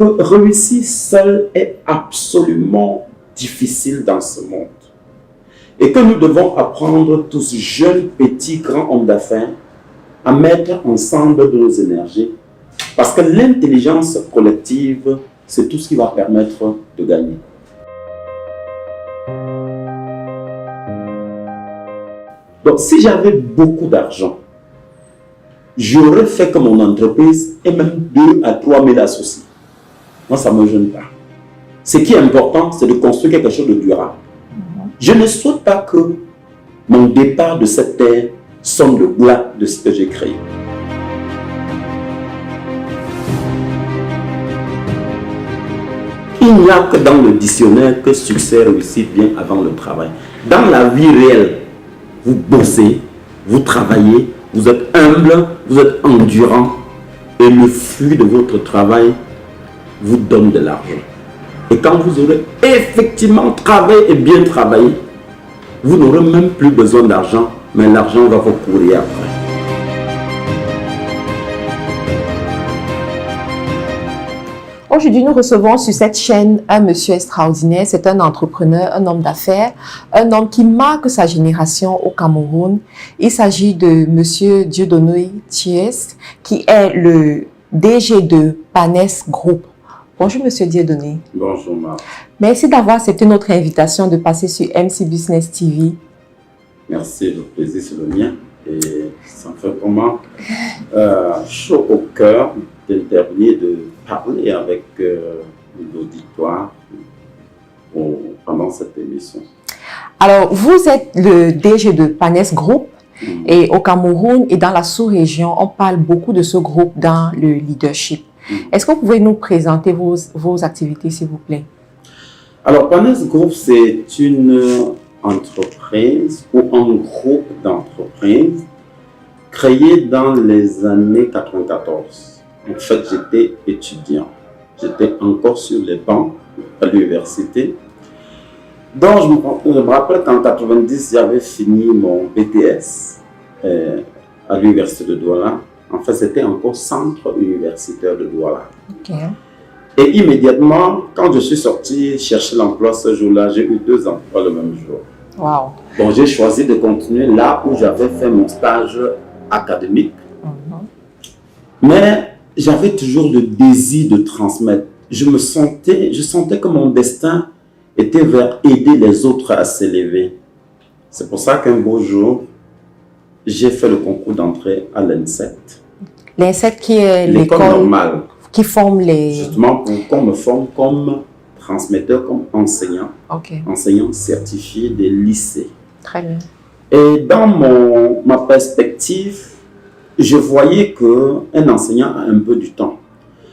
que réussir seul est absolument difficile dans ce monde. Et que nous devons apprendre tous, jeunes, petits, grands hommes d'affaires, à mettre ensemble de nos énergies. Parce que l'intelligence collective, c'est tout ce qui va permettre de gagner. Donc, si j'avais beaucoup d'argent, j'aurais fait que mon entreprise ait même 2 à 3 000 associés. Moi, ça ne me gêne pas. Ce qui est important, c'est de construire quelque chose de durable. Je ne souhaite pas que mon départ de cette terre sonne le glas de ce que j'ai créé. Il n'y a que dans le dictionnaire que succès réussit bien avant le travail. Dans la vie réelle, vous bossez, vous travaillez, vous êtes humble, vous êtes endurant et le fruit de votre travail vous donne de l'argent. Et quand vous aurez effectivement travaillé et bien travaillé, vous n'aurez même plus besoin d'argent, mais l'argent va vous courir après. Aujourd'hui, nous recevons sur cette chaîne un monsieur extraordinaire. C'est un entrepreneur, un homme d'affaires, un homme qui marque sa génération au Cameroun. Il s'agit de monsieur Dieudonné Thiès, qui est le DG de Panes Group. Bonjour monsieur Dieudonné. Bonjour Marc. Merci d'avoir accepté notre invitation de passer sur MC Business TV. Merci, le plaisir c'est le mien. Et ça me fait vraiment chaud au cœur d'intervenir, de parler avec l'auditoire pendant cette émission. Alors, vous êtes le DG de Panes Group et au Cameroun et dans la sous-région, on parle beaucoup de ce groupe dans le leadership. Est-ce que vous pouvez nous présenter vos activités, s'il vous plaît? Alors, Panes Group, c'est une entreprise ou un groupe d'entreprises créé dans les années 94. En fait, j'étais étudiant. J'étais encore sur les bancs à l'université. Donc, je me rappelle qu'en 90, j'avais fini mon BTS à l'université de Douala. En fait, c'était encore centre universitaire de Douala. Okay. Et immédiatement, quand je suis sorti chercher l'emploi ce jour-là, j'ai eu 2 emplois le même jour. Wow. Donc, j'ai choisi de continuer là où j'avais fait mon stage académique. Mais j'avais toujours le désir de transmettre. Je sentais que mon destin était vers aider les autres à s'élever. C'est pour ça qu'un beau jour, j'ai fait le concours d'entrée à l'INSET. L'INSET qui est l'école normale. Qui forme les... Justement pour qu'on me forme comme transmetteur, comme enseignant. Okay. Enseignant certifié des lycées. Très bien. Et dans ma perspective, je voyais qu'un enseignant a un peu du temps.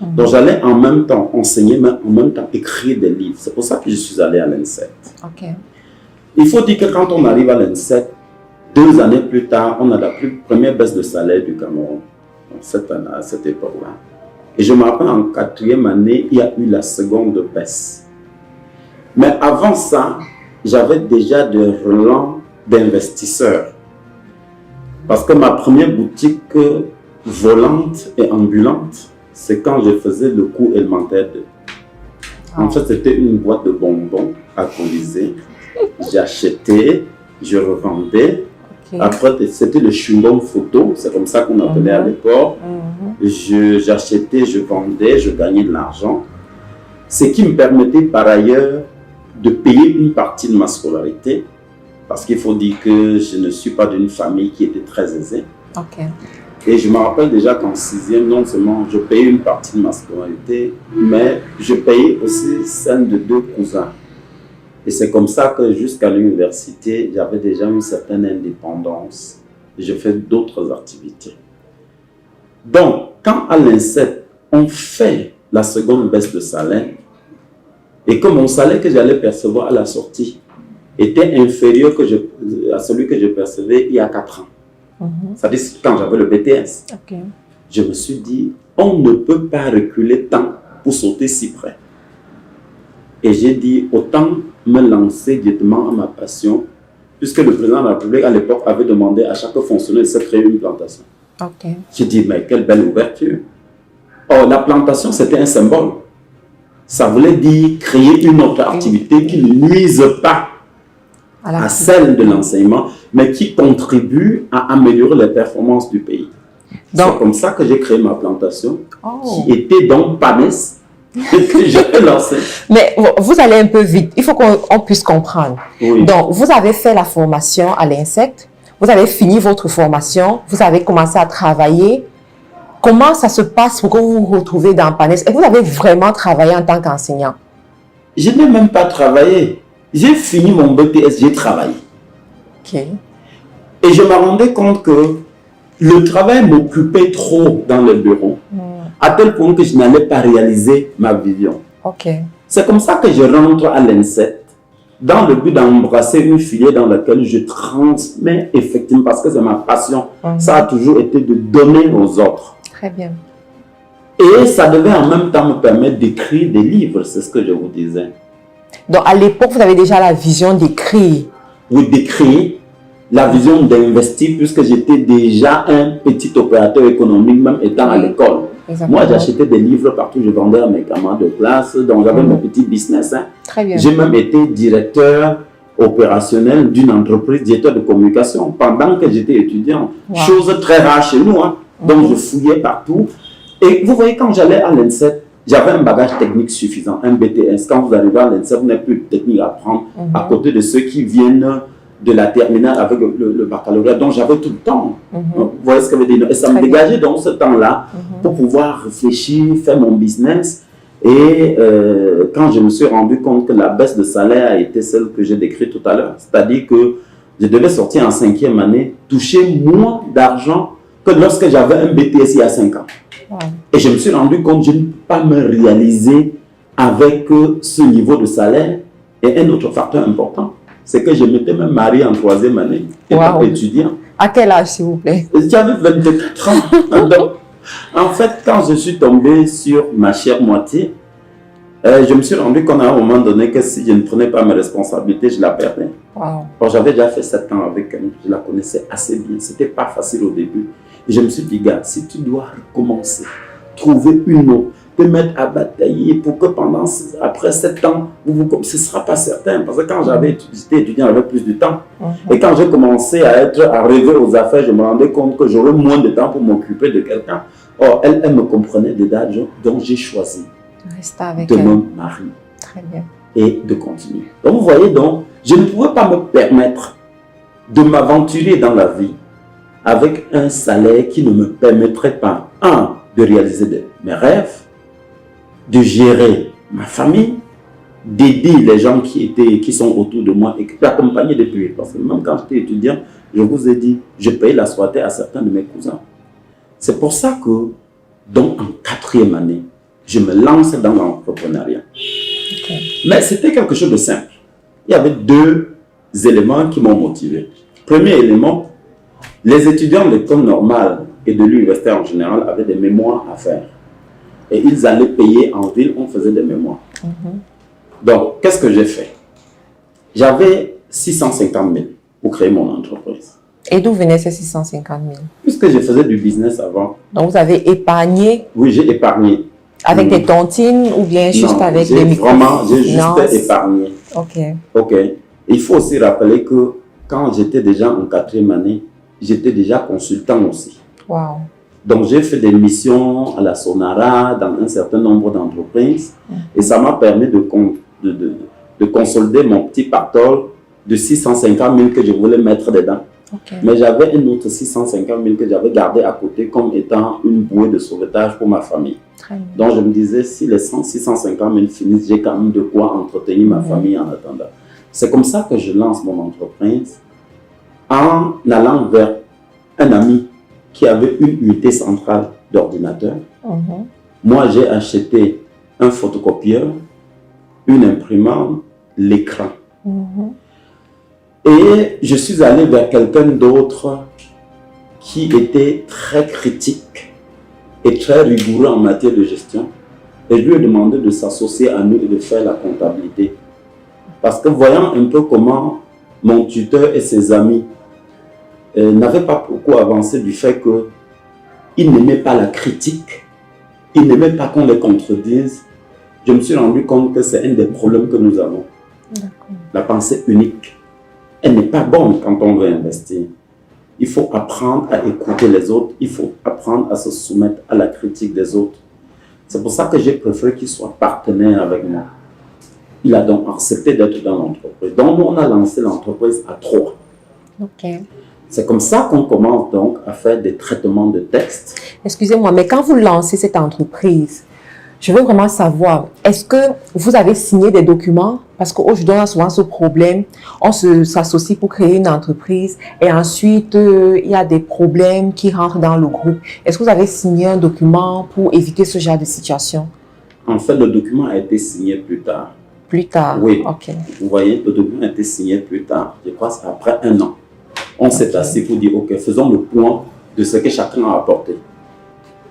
Donc j'allais en même temps enseigner, mais en même temps écrire des livres. C'est pour ça que je suis allé à l'INSET. Okay. Il faut dire que quand on arrive à l'INSET, 2 années plus tard, on a la première baisse de salaire du Cameroun. À cette époque-là. Et je me rappelle en 4e année, il y a eu la seconde baisse. Mais avant ça, j'avais déjà des relents d'investisseurs. Parce que ma première boutique volante et ambulante, c'est quand je faisais le cours élémentaire 2. En fait, c'était une boîte de bonbons alcoolisés. J'achetais, je revendais. Okay. Après, c'était le chewing-gum photo, c'est comme ça qu'on appelait à l'époque. J'achetais, je vendais, je gagnais de l'argent. Ce qui me permettait par ailleurs de payer une partie de ma scolarité. Parce qu'il faut dire que je ne suis pas d'une famille qui était très aisée. Okay. Et je me rappelle déjà qu'en 6e, non seulement je payais une partie de ma scolarité, mais je payais aussi celle de 2 cousins. Et c'est comme ça que jusqu'à l'université, j'avais déjà une certaine indépendance. Et je fais d'autres activités. Donc, quand à l'INSET, on fait la seconde baisse de salaire, et que mon salaire que j'allais percevoir à la sortie était inférieur à celui que je percevais il y a 4 ans. C'est-à-dire quand j'avais le BTS. Okay. Je me suis dit, on ne peut pas reculer tant pour sauter si près. Et j'ai dit, autant me lancer directement à ma passion, puisque le président de la République à l'époque avait demandé à chaque fonctionnaire de se créer une plantation. Okay. J'ai dit, mais quelle belle ouverture. Or, la plantation, c'était un symbole. Ça voulait dire créer une autre activité qui ne nuise pas à celle de l'enseignement, mais qui contribue à améliorer les performances du pays. C'est comme ça que j'ai créé ma plantation, qui était donc PANES, et que j'ai lancé. Mais vous allez un peu vite, il faut qu'on puisse comprendre. Oui. Donc, vous avez fait la formation à l'INSEC, vous avez fini votre formation, vous avez commencé à travailler. Comment ça se passe pour que vous vous retrouvez dans PANES? Et vous avez vraiment travaillé en tant qu'enseignant? Je n'ai même pas travaillé. J'ai fini mon BTS, j'ai travaillé. Ok. Et je me rendais compte que le travail m'occupait trop dans le bureau, à tel point que je n'allais pas réaliser ma vision. Ok. C'est comme ça que je rentre à l'INSET, dans le but d'embrasser une filière dans laquelle je transmets effectivement, parce que c'est ma passion, ça a toujours été de donner aux autres. Très bien. Et ça devait en même temps me permettre d'écrire des livres, c'est ce que je vous disais. Donc, à l'époque, vous avez déjà la vision d'écrire. Oui, d'écrire, la vision d'investir, puisque j'étais déjà un petit opérateur économique, même étant à l'école. Moi, j'achetais des livres partout, je vendais à mes camarades de classe, donc j'avais mon petit business. Hein. Très bien. J'ai même été directeur opérationnel d'une entreprise, directeur de communication, pendant que j'étais étudiant. Chose très rare chez nous, hein. Donc je fouillais partout. Et vous voyez, quand j'allais à l'INSET, j'avais un bagage technique suffisant, un BTS. Quand vous arrivez à l'INSET, vous n'avez plus de technique à apprendre à côté de ceux qui viennent de la terminale avec le baccalauréat. Donc j'avais tout le temps. Vous voyez ce que je veux dire? Et ça me dégageait donc ce temps-là pour pouvoir réfléchir, faire mon business. Et quand je me suis rendu compte que la baisse de salaire a été celle que j'ai décrite tout à l'heure, c'est-à-dire que je devais sortir en 5e année, toucher moins d'argent que lorsque j'avais un BTS il y a 5 ans. Et je me suis rendu compte que je ne peux pas me réaliser avec ce niveau de salaire. Et un autre facteur important, c'est que je m'étais même marié en 3e année, étant étudiant. À quel âge, s'il vous plaît? J'avais 24 ans. Donc, en fait, quand je suis tombé sur ma chère moitié, je me suis rendu compte à un moment donné que si je ne prenais pas mes responsabilités, je la perdais. Alors, j'avais déjà fait 7 ans avec elle, je la connaissais assez bien. Ce n'était pas facile au début. Et je me suis dit, gars, si tu dois recommencer, trouver une autre, te mettre à batailler pour que après 7 ans, ce ne sera pas certain. Parce que quand j'étais étudiant, j'avais plus de temps. Et quand j'ai commencé à rêver aux affaires, je me rendais compte que j'aurais moins de temps pour m'occuper de quelqu'un. Or, elle me comprenait déjà, donc j'ai choisi de me marier. Très bien. Et de continuer. Donc, vous voyez, donc, je ne pouvais pas me permettre de m'aventurer dans la vie avec un salaire qui ne me permettrait pas, de réaliser mes rêves, de gérer ma famille, d'aider les gens qui sont autour de moi et d'accompagner des pays. Parce que même quand j'étais étudiant, je vous ai dit, je payais la soirée à certains de mes cousins. C'est pour ça que, donc en 4e année, je me lance dans l'entrepreneuriat. Mais c'était quelque chose de simple. Il y avait 2 éléments qui m'ont motivé. Premier élément, les étudiants de l'école normale et de l'université en général avaient des mémoires à faire. Et ils allaient payer en ville, on faisait des mémoires. Donc, qu'est-ce que j'ai fait? J'avais 650 000 pour créer mon entreprise. Et d'où venaient ces 650 000? Puisque je faisais du business avant. Donc, vous avez épargné? Oui, j'ai épargné. Avec des tontines ou bien juste avec des micros? Vraiment, j'ai juste épargné. Ok. Il faut aussi rappeler que quand j'étais déjà en 4e année, j'étais déjà consultant aussi. Donc, j'ai fait des missions à la Sonara dans un certain nombre d'entreprises et ça m'a permis de consolider mon petit pactole de 650 000 que je voulais mettre dedans. Mais j'avais un autre 650 000 que j'avais gardé à côté comme étant une bouée de sauvetage pour ma famille. Donc, je me disais, si les 650 000 finissent, j'ai quand même de quoi entretenir ma famille en attendant. C'est comme ça que je lance mon entreprise en allant vers un ami qui avait une unité centrale d'ordinateur. Moi, j'ai acheté un photocopieur, une imprimante, l'écran. Et je suis allé vers quelqu'un d'autre qui était très critique et très rigoureux en matière de gestion. Et je lui ai demandé de s'associer à nous et de faire la comptabilité. Parce que voyant un peu comment mon tuteur et ses amis n'avaient pas beaucoup avancé du fait qu'ils n'aimaient pas la critique, ils n'aimaient pas qu'on les contredise, je me suis rendu compte que c'est un des problèmes que nous avons. La pensée unique. Elle n'est pas bonne quand on veut investir. Il faut apprendre à écouter les autres. Il faut apprendre à se soumettre à la critique des autres. C'est pour ça que j'ai préféré qu'il soit partenaire avec moi. Il a donc accepté d'être dans l'entreprise. Donc, on a lancé l'entreprise à 3. Ok. C'est comme ça qu'on commence donc à faire des traitements de texte. Excusez-moi, mais quand vous lancez cette entreprise, je veux vraiment savoir, est-ce que vous avez signé des documents? Parce qu'aujourd'hui, on a souvent ce problème. On s'associe pour créer une entreprise et ensuite, il y a des problèmes qui rentrent dans le groupe. Est-ce que vous avez signé un document pour éviter ce genre de situation? En fait, le document a été signé plus tard. Plus tard? Oui. Ok. Vous voyez, le document a été signé plus tard. Je crois que c'est après 1 an. On s'est assis pour dire, OK, faisons le point de ce que chacun a apporté.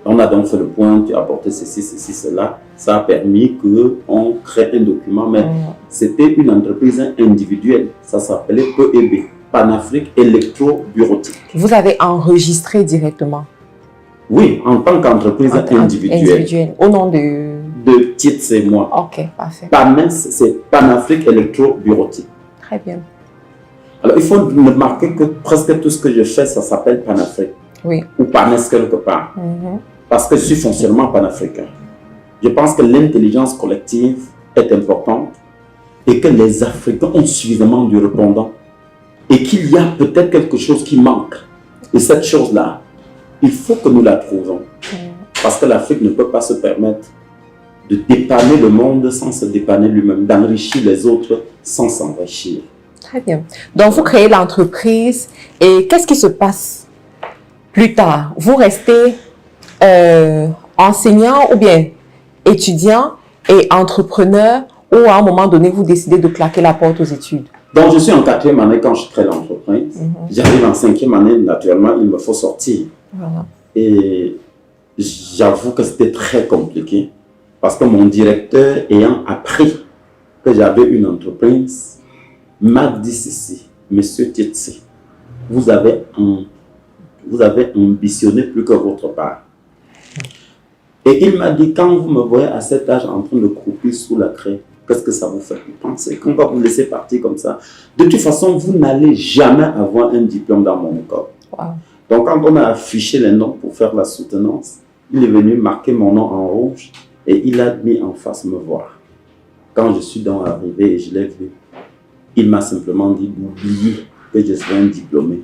On a donc fait le point, tu as apporté ceci, cela. Ça a permis qu'on crée un document, mais c'était une entreprise individuelle. Ça s'appelait PEB, Panafrique Électro-Bureautique. Vous avez enregistré directement? Oui, en tant qu'entreprise individuelle. Au nom de... De titre, c'est moi. Ok, parfait. PANES, c'est Panafrique Électro-Bureautique. Très bien. Alors, il faut remarquer que presque tout ce que je fais, ça s'appelle Panafrique. Oui. Ou PANES quelque part. Parce que je suis foncièrement panafricain. Je pense que l'intelligence collective est importante et que les Africains ont suffisamment de répondants et qu'il y a peut-être quelque chose qui manque. Et cette chose-là, il faut que nous la trouvons. Parce que l'Afrique ne peut pas se permettre de dépanner le monde sans se dépanner lui-même, d'enrichir les autres sans s'enrichir. Très bien. Donc, vous créez l'entreprise et qu'est-ce qui se passe plus tard? Vous restez enseignant ou bien étudiant et entrepreneur ou à un moment donné, vous décidez de claquer la porte aux études? Donc, je suis en 4e année quand je crée l'entreprise. J'arrive en 5e année, naturellement, il me faut sortir. Voilà. Et j'avoue que c'était très compliqué parce que mon directeur, ayant appris que j'avais une entreprise, m'a dit ceci: Monsieur Tietsi, vous avez ambitionné plus que votre part. Et il m'a dit, quand vous me voyez à cet âge en train de croupir sous la craie, qu'est-ce que ça vous fait penser qu'on va vous laisser partir comme ça? De toute façon, vous n'allez jamais avoir un diplôme dans mon corps. Wow. Donc, quand on a affiché les noms pour faire la soutenance, il est venu marquer mon nom en rouge et il a mis en face me voir. Quand je suis donc arrivé et je l'ai vu, il m'a simplement dit d'oublier que je serai un diplômé,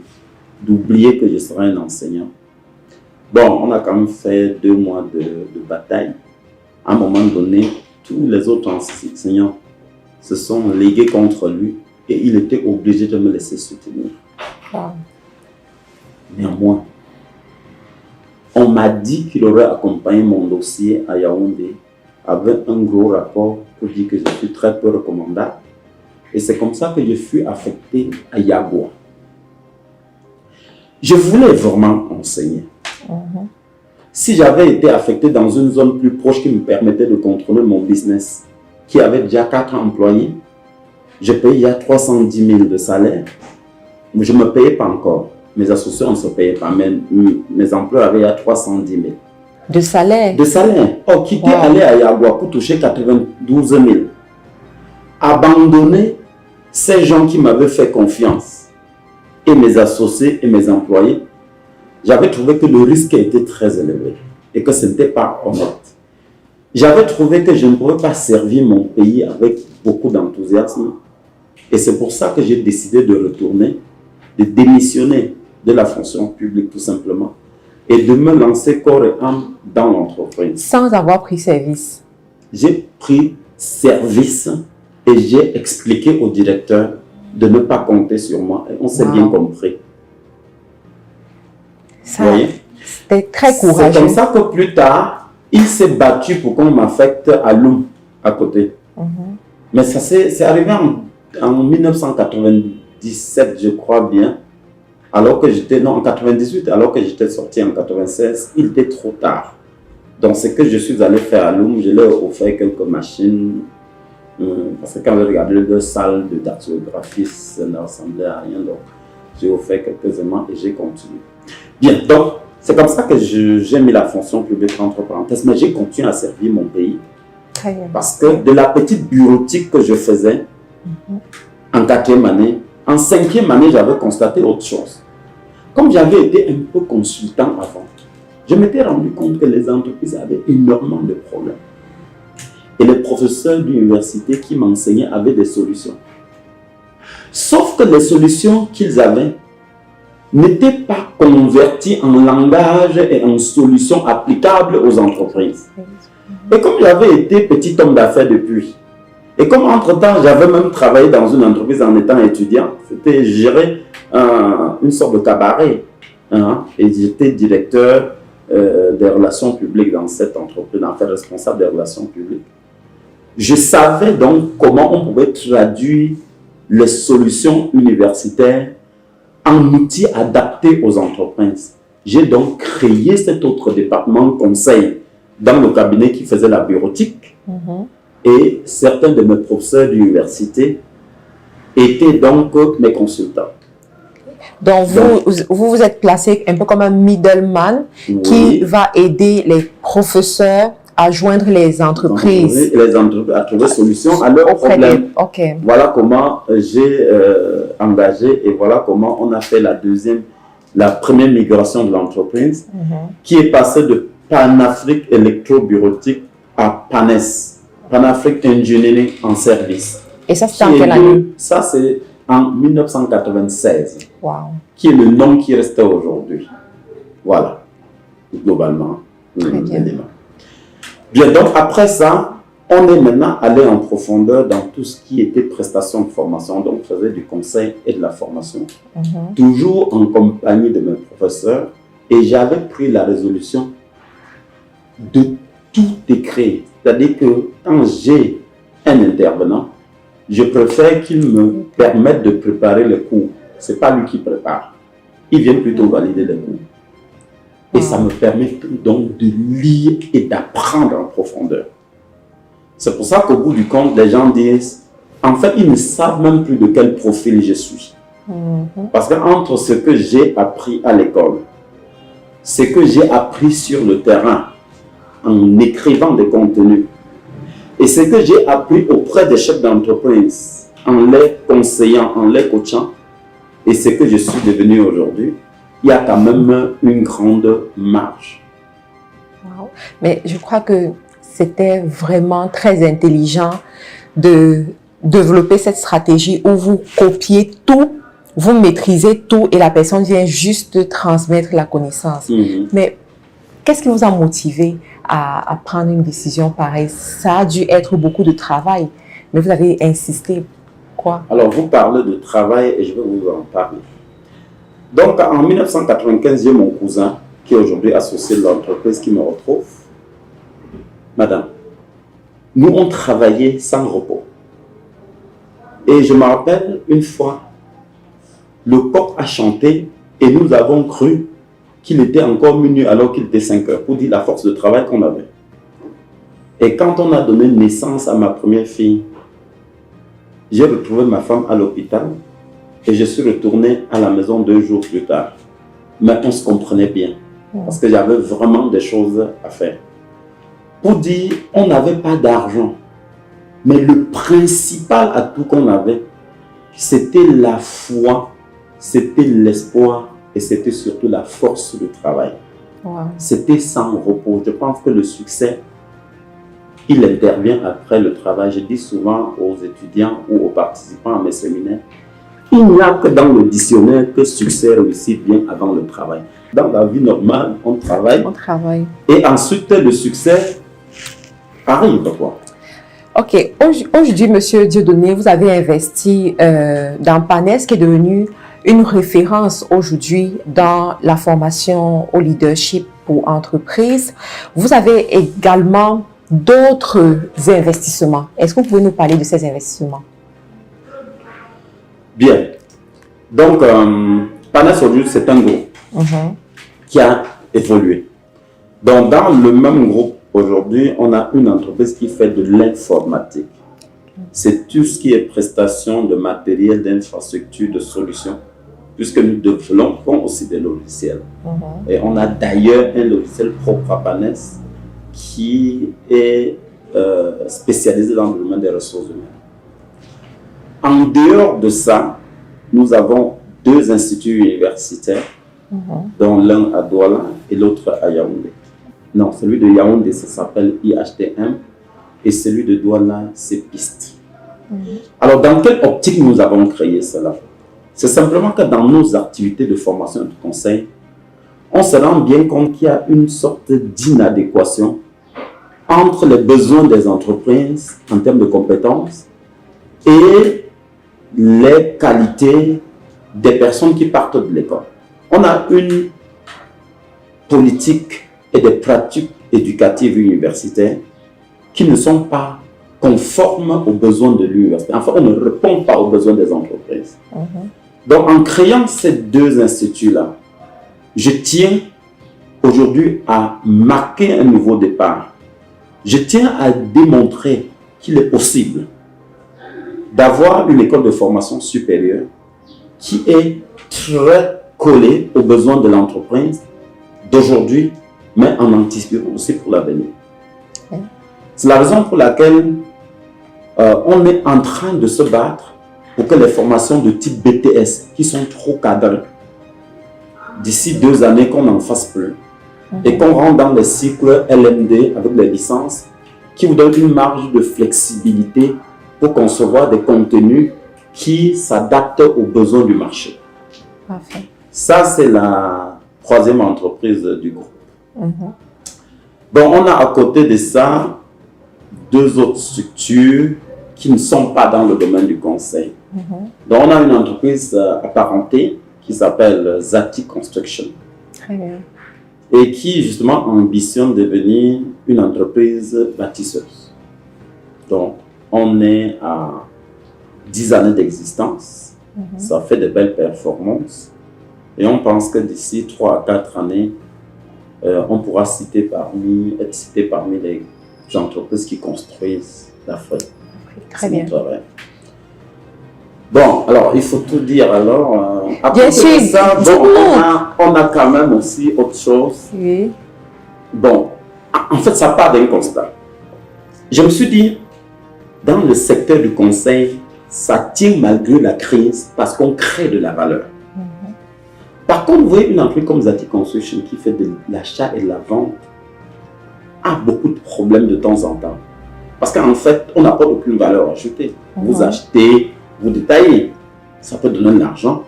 d'oublier que je serai un enseignant. Bon, on a quand même fait 2 mois de bataille. À un moment donné, tous les autres enseignants se sont légués contre lui et il était obligé de me laisser soutenir. Wow. Néanmoins, on m'a dit qu'il aurait accompagné mon dossier à Yaoundé avec un gros rapport pour dire que je suis très peu recommandable. Et c'est comme ça que je fus affecté à Yagua. Je voulais vraiment enseigner. Si j'avais été affecté dans une zone plus proche qui me permettait de contrôler mon business, qui avait déjà 4 employés, je payais il y a 310 000 de salaire. Je ne me payais pas encore. Mes associés ne se payaient pas, mais mes emplois avaient il y a 310 000. De salaire? De salaire. Oh, quitter aller à Yagua pour toucher 92 000. Abandonner ces gens qui m'avaient fait confiance, et mes associés et mes employés, j'avais trouvé que le risque était très élevé et que ce n'était pas honnête. J'avais trouvé que je ne pouvais pas servir mon pays avec beaucoup d'enthousiasme et c'est pour ça que j'ai décidé de retourner, de démissionner de la fonction publique tout simplement et de me lancer corps et âme dans l'entreprise. Sans avoir pris service? J'ai pris service et j'ai expliqué au directeur de ne pas compter sur moi et on s'est bien compris. C'était très courageux. C'est comme ça que plus tard, il s'est battu pour qu'on m'affecte à Loum, à côté. Mais ça c'est arrivé en 1997, je crois bien. Alors que j'étais, non, en 98, alors que j'étais sorti en 96, il était trop tard. Donc, ce que je suis allé faire à Loum, je leur ai offert quelques machines. Parce que quand j'ai regardé les 2 salles de dactylographie, ça ne ressemblait à rien. Donc, j'ai offert quelques éléments et j'ai continué. Bien, donc, c'est comme ça que j'ai mis la fonction publique entre parenthèses, mais j'ai continué à servir mon pays Très bien. Parce que de la petite bureautique que je faisais en 4e année, en 5e année, j'avais constaté autre chose. Comme j'avais été un peu consultant avant, je m'étais rendu compte que les entreprises avaient énormément de problèmes. Et les professeurs d'université qui m'enseignaient avaient des solutions. Sauf que les solutions qu'ils avaient n'étaient pas converties en langage et en solutions applicables aux entreprises. Et comme j'avais été petit homme d'affaires depuis, et comme entre-temps j'avais même travaillé dans une entreprise en étant étudiant, c'était gérer une sorte de cabaret, et j'étais directeur des relations publiques dans cette entreprise, en fait responsable des relations publiques. Je savais donc comment on pouvait traduire les solutions universitaires en outils adaptés aux entreprises. J'ai donc créé cet autre département conseil dans le cabinet qui faisait la bureautique. Et certains de mes professeurs d'université étaient donc mes consultants. Donc, vous êtes placé un peu comme un middleman qui va aider les professeurs à joindre les entreprises. Les entreprises à trouver solution à leurs problèmes. Okay. Voilà comment j'ai engagé et voilà comment on a fait la première migration de l'entreprise qui est passée de Panafrique Électro-Bureautique à PANES, Panafrique Engineering en service. Et ça, c'est en quelle année? Ça, c'est en 1996. Wow. Qui est le nom qui reste aujourd'hui. Voilà, globalement. Très bien. Bien, donc après ça, on est maintenant allé en profondeur dans tout ce qui était prestation de formation. Donc, je faisais du conseil et de la formation. Toujours en compagnie de mes professeurs. Et j'avais pris la résolution de tout écrire. C'est-à-dire que quand j'ai un intervenant, je préfère qu'il me permette de préparer les cours. Ce n'est pas lui qui prépare. Il vient plutôt valider les cours. Et ça me permet donc de lire et d'apprendre en profondeur. C'est pour ça qu'au bout du compte, les gens disent, en fait, ils ne savent même plus de quel profil je suis. Parce qu'entre ce que j'ai appris à l'école, ce que j'ai appris sur le terrain, en écrivant des contenus, et ce que j'ai appris auprès des chefs d'entreprise, en les conseillant, en les coachant, et ce que je suis devenu aujourd'hui, il y a quand même une grande marge. Wow. Mais je crois que c'était vraiment très intelligent de développer cette stratégie où vous copiez tout, vous maîtrisez tout et la personne vient juste transmettre la connaissance. Mais qu'est-ce qui vous a motivé à prendre une décision pareille? Ça a dû être beaucoup de travail, mais vous avez insisté. Quoi? Alors, vous parlez de travail et je vais vous en parler. Donc, en 1995, j'ai mon cousin qui est aujourd'hui associé de l'entreprise qui me retrouve. Madame, nous on travaillait sans repos. Et je me rappelle une fois, le coq a chanté et nous avons cru qu'il était encore minuit alors qu'il était 5 heures pour dire la force de travail qu'on avait. Et quand on a donné naissance à ma première fille, j'ai retrouvé ma femme à l'hôpital et je suis retourné à la maison 2 jours plus tard. Mais on se comprenait bien parce que j'avais vraiment des choses à faire. Pour dire, on n'avait pas d'argent. Mais le principal atout qu'on avait, c'était la foi, c'était l'espoir et c'était surtout la force de travail. C'était sans repos. Je pense que le succès, il intervient après le travail. Je dis souvent aux étudiants ou aux participants à mes séminaires, il n'y a que dans le dictionnaire que succès réussit bien avant le travail. Dans la vie normale, on travaille. Et ensuite, le succès arrive, quoi. Ok, aujourd'hui, Monsieur Dieudonné, vous avez investi dans PANES qui est devenu une référence aujourd'hui dans la formation au leadership pour entreprises. Vous avez également d'autres investissements. Est-ce que vous pouvez nous parler de ces investissements? Bien. Donc, PANES aujourd'hui, c'est un groupe qui a évolué. Donc, dans le même groupe, aujourd'hui, on a une entreprise qui fait de l'informatique. C'est tout ce qui est prestation de matériel, d'infrastructure, de solutions, puisque nous développons aussi des logiciels. Et on a d'ailleurs un logiciel propre à PANES qui est spécialisés dans le domaine des ressources humaines. En dehors de ça, nous avons 2 instituts universitaires, dont l'un à Douala et l'autre à Yaoundé. Non, celui de Yaoundé, ça s'appelle IHTM, et celui de Douala, c'est PIST. Alors, dans quelle optique nous avons créé cela? C'est simplement que dans nos activités de formation et de conseil, on se rend bien compte qu'il y a une sorte d'inadéquation entre les besoins des entreprises en termes de compétences et les qualités des personnes qui partent de l'école. On a une politique et des pratiques éducatives universitaires qui ne sont pas conformes aux besoins de l'université. Enfin, on ne répond pas aux besoins des entreprises. Donc, en créant ces 2 instituts-là, je tiens aujourd'hui à marquer un nouveau départ. Je tiens à démontrer qu'il est possible d'avoir une école de formation supérieure qui est très collée aux besoins de l'entreprise d'aujourd'hui, mais en anticipant aussi pour l'avenir. C'est la raison pour laquelle on est en train de se battre pour que les formations de type BTS, qui sont trop cadrées, d'ici 2 années qu'on n'en fasse plus, et qu'on rentre dans les cycles LMD avec les licences, qui vous donnent une marge de flexibilité pour concevoir des contenus qui s'adaptent aux besoins du marché. Parfait. Ça, c'est la 3e entreprise du groupe. Bon, on a à côté de ça 2 autres structures qui ne sont pas dans le domaine du conseil. Donc, on a une entreprise apparentée qui s'appelle Zati Construction. Très bien. Et qui, justement, ambitionne de devenir une entreprise bâtisseuse. Donc, on est à 10 années d'existence. Ça fait de belles performances. Et on pense que d'ici 3 à 4 années, on pourra être cité parmi les entreprises qui construisent l'Afrique. Très bien. Bon, alors, il faut tout dire. Alors, après Bien sûr, ça, bon, on a quand même aussi autre chose. Oui. Bon, en fait, ça part d'un constat. Je me suis dit, dans le secteur du conseil, ça tient malgré la crise parce qu'on crée de la valeur. Par contre, vous voyez une entreprise comme Zati Construction qui fait de l'achat et de la vente a beaucoup de problèmes de temps en temps. Parce qu'en fait, on n'apporte aucune valeur ajoutée. Vous achetez, vous détaillez, ça peut donner de l'argent,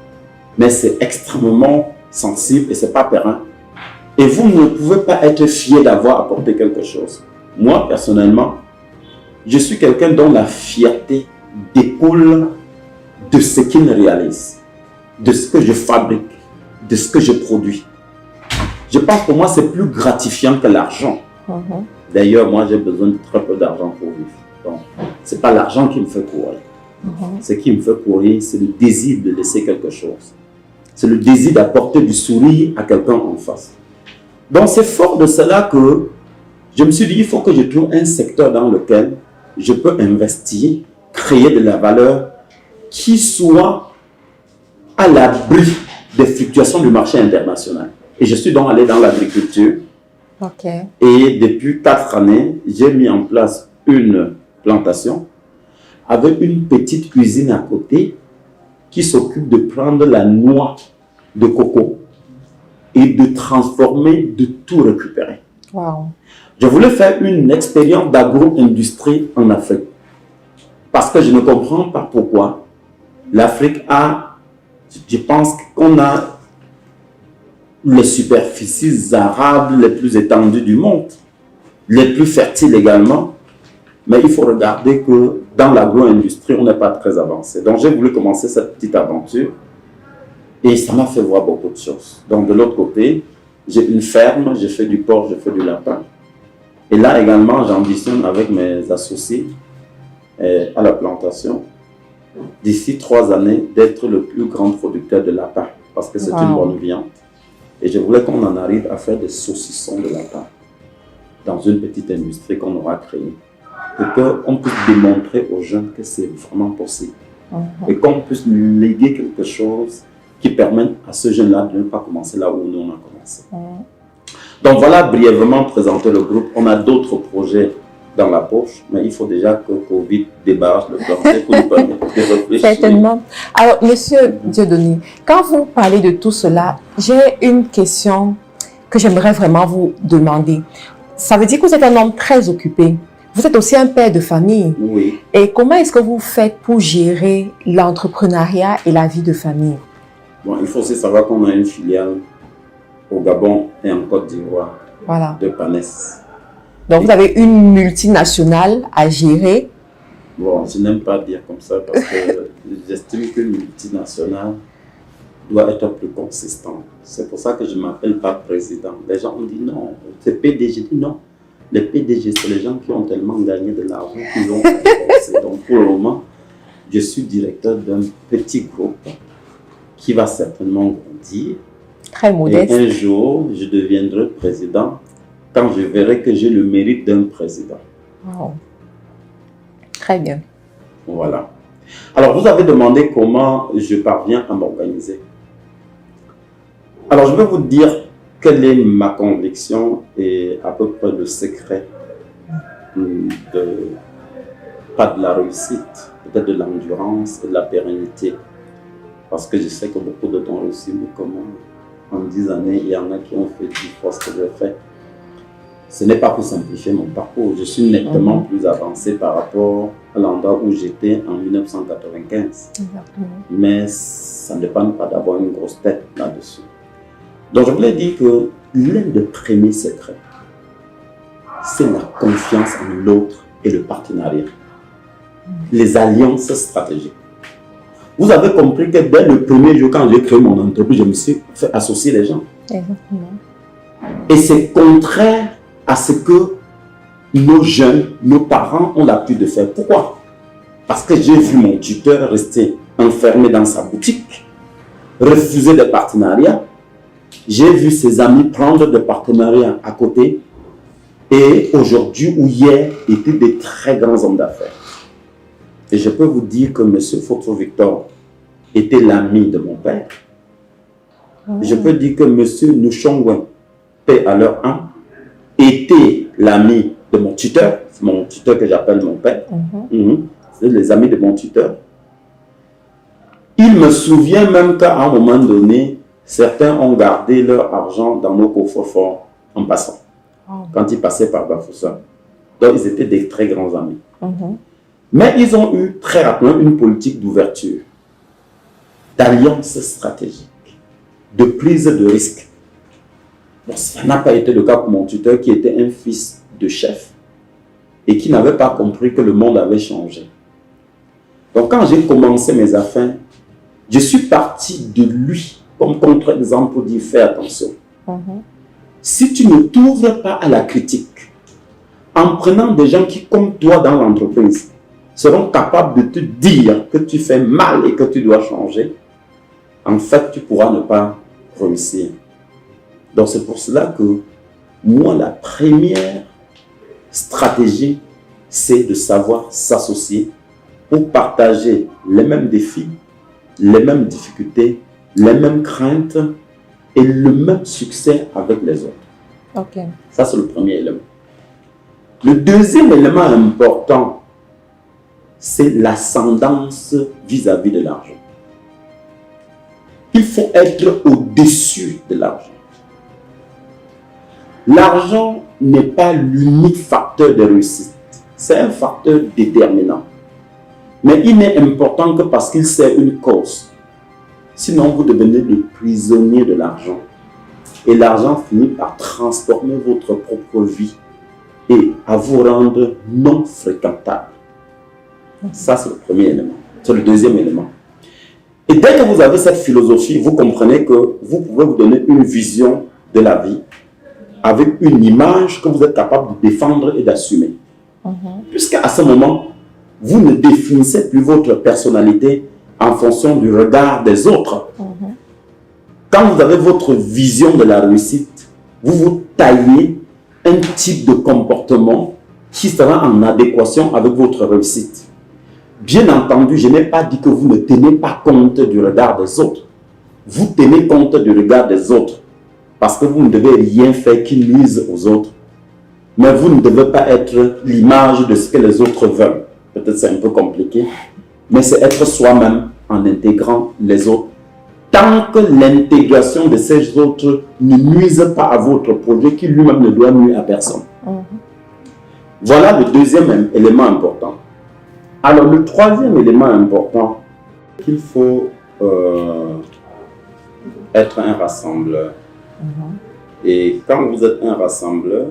mais c'est extrêmement sensible et c'est pas périn. Et vous ne pouvez pas être fier d'avoir apporté quelque chose. Moi, personnellement, je suis quelqu'un dont la fierté découle de ce qu'il réalise, de ce que je fabrique, de ce que je produis. Je pense que pour moi, c'est plus gratifiant que l'argent. D'ailleurs, moi, j'ai besoin de très peu d'argent pour vivre. Donc, ce n'est pas l'argent qui me fait courir. Ce qui me fait courir, c'est le désir de laisser quelque chose. C'est le désir d'apporter du sourire à quelqu'un en face. Donc, c'est fort de cela que je me suis dit, il faut que je trouve un secteur dans lequel je peux investir, créer de la valeur qui soit à l'abri des fluctuations du marché international. Et je suis donc allé dans l'agriculture. Et depuis 4 années, j'ai mis en place une plantation avec une petite usine à côté qui s'occupe de prendre la noix de coco et de transformer, de tout récupérer. Wow. Je voulais faire une expérience d'agro-industrie en Afrique parce que je ne comprends pas pourquoi l'Afrique a, je pense qu'on a les superficies arables les plus étendues du monde, les plus fertiles également, mais il faut regarder que dans l'agro-industrie, on n'est pas très avancé. Donc j'ai voulu commencer cette petite aventure et ça m'a fait voir beaucoup de choses. Donc de l'autre côté, j'ai une ferme, je fais du porc, je fais du lapin. Et là également, j'ambitionne avec mes associés à la plantation, d'ici 3 années, d'être le plus grand producteur de lapin, parce que c'est une bonne viande. Et je voulais qu'on en arrive à faire des saucissons de lapin dans une petite industrie qu'on aura créée. Pour qu'on puisse démontrer aux jeunes que c'est vraiment possible. Et qu'on puisse léguer quelque chose qui permette à ce jeune-là de ne pas commencer là où nous on a commencé. Donc voilà brièvement présenter le groupe. On a d'autres projets dans la poche, mais il faut déjà que Covid débarrasse le plancher pour nous permettre de réfléchir. Certainement. Alors, Monsieur Dieudonné, quand vous parlez de tout cela, j'ai une question que j'aimerais vraiment vous demander. Ça veut dire que vous êtes un homme très occupé. Vous êtes aussi un père de famille. Oui. Et comment est-ce que vous faites pour gérer l'entrepreneuriat et la vie de famille? Bon, il faut aussi savoir qu'on a une filiale au Gabon et en Côte d'Ivoire Voilà. de Panes. Donc, vous avez une multinationale à gérer. Bon, je n'aime pas dire comme ça parce que j'estime qu'une multinationale doit être plus consistante. C'est pour ça que je ne m'appelle pas président. Les gens ont dit non, c'est PDG. Je dis non. Les PDG, c'est les gens qui ont tellement gagné de l'argent qu'ils ont dépensé. Donc, pour le moment, je suis directeur d'un petit groupe qui va certainement grandir. Très modeste. Et un jour, je deviendrai président quand je verrai que j'ai le mérite d'un président. Wow. Très bien. Voilà. Alors, vous avez demandé comment je parviens à m'organiser. Alors, je vais vous dire quelle est ma conviction et à peu près le secret pas de la réussite, peut-être de l'endurance et de la pérennité. Parce que je sais que beaucoup de gens réussissent beaucoup en 10 années, il y en a qui ont fait 10 fois ce que j'ai fait. Ce n'est pas pour simplifier mon parcours. Je suis nettement plus avancé par rapport à l'endroit où j'étais en 1995. Exactement. Mais ça ne dépend pas d'avoir une grosse tête là-dessus. Donc je voulais dire que l'un des premiers secrets, c'est la confiance en l'autre et le partenariat. Les alliances stratégiques. Vous avez compris que dès le premier jour, quand j'ai créé mon entreprise, je me suis fait associer les gens. Exactement. Et c'est contraire à ce que nos jeunes, nos parents ont l'habitude de faire. Pourquoi? Parce que j'ai vu mon tuteur rester enfermé dans sa boutique, refuser des partenariats. J'ai vu ses amis prendre des partenariats à côté. Et aujourd'hui ou hier, étaient des très grands hommes d'affaires. Et je peux vous dire que M. Foto Victor était l'ami de mon père. Je peux dire que M. Nouchongwen, paix à leur âme, était l'ami de mon tuteur que j'appelle mon père. C'est les amis de mon tuteur. Il me souvient même qu'à un moment donné, certains ont gardé leur argent dans nos coffres forts en passant, quand ils passaient par Bafoussa. Donc ils étaient des très grands amis. Mais ils ont eu très rapidement une politique d'ouverture, d'alliance stratégique, de prise de risque. Bon, ça n'a pas été le cas pour mon tuteur qui était un fils de chef et qui n'avait pas compris que le monde avait changé. Donc quand j'ai commencé mes affaires, je suis parti de lui comme contre-exemple pour dire fais attention. Si tu ne t'ouvres pas à la critique, en prenant des gens qui, comme toi dans l'entreprise, seront capables de te dire que tu fais mal et que tu dois changer, en fait, tu pourras ne pas réussir. Donc, c'est pour cela que moi, la première stratégie, c'est de savoir s'associer pour partager les mêmes défis, les mêmes difficultés, les mêmes craintes et le même succès avec les autres. Ça, c'est le premier élément. Le deuxième élément important, c'est l'ascendance vis-à-vis de l'argent. Il faut être au-dessus de l'argent. L'argent n'est pas l'unique facteur de réussite. C'est un facteur déterminant. Mais il n'est important que parce qu'il sert une cause. Sinon, vous devenez le prisonnier de l'argent. Et l'argent finit par transformer votre propre vie et à vous rendre non fréquentable. Ça, c'est le premier élément. C'est le deuxième élément. Et dès que vous avez cette philosophie, vous comprenez que vous pouvez vous donner une vision de la vie avec une image que vous êtes capable de défendre et d'assumer. Puisqu'à ce moment, vous ne définissez plus votre personnalité en fonction du regard des autres. Quand vous avez votre vision de la réussite, vous vous taillez un type de comportement qui sera en adéquation avec votre réussite. Bien entendu, je n'ai pas dit que vous ne tenez pas compte du regard des autres. Vous tenez compte du regard des autres parce que vous ne devez rien faire qui nuise aux autres. Mais vous ne devez pas être l'image de ce que les autres veulent. Peut-être c'est un peu compliqué, mais c'est être soi-même en intégrant les autres. Tant que l'intégration de ces autres ne nuise pas à votre projet, qui lui-même ne doit nuire à personne. Voilà le deuxième élément important. Alors le troisième élément important, qu'il faut être un rassembleur. Et quand vous êtes un rassembleur,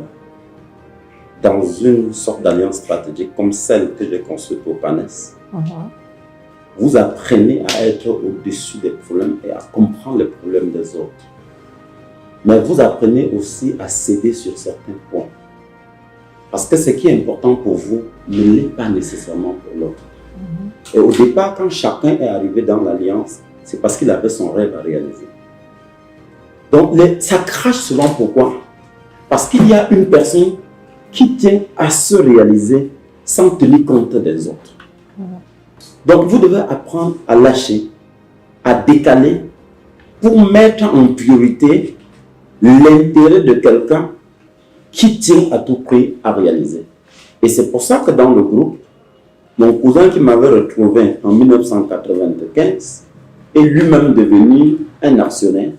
dans une sorte d'alliance stratégique comme celle que j'ai construite au PANES, vous apprenez à être au-dessus des problèmes et à comprendre les problèmes des autres. Mais vous apprenez aussi à céder sur certains points. Parce que ce qui est important pour vous ne l'est pas nécessairement pour l'autre. Et au départ, quand chacun est arrivé dans l'alliance, c'est parce qu'il avait son rêve à réaliser. Donc, ça crache souvent. Pourquoi? Parce qu'il y a une personne qui tient à se réaliser sans tenir compte des autres. Donc, vous devez apprendre à lâcher, à décaler, pour mettre en priorité l'intérêt de quelqu'un qui tient à tout prix à réaliser. Et c'est pour ça que dans le groupe, mon cousin qui m'avait retrouvé en 1995 est lui-même devenu un actionnaire.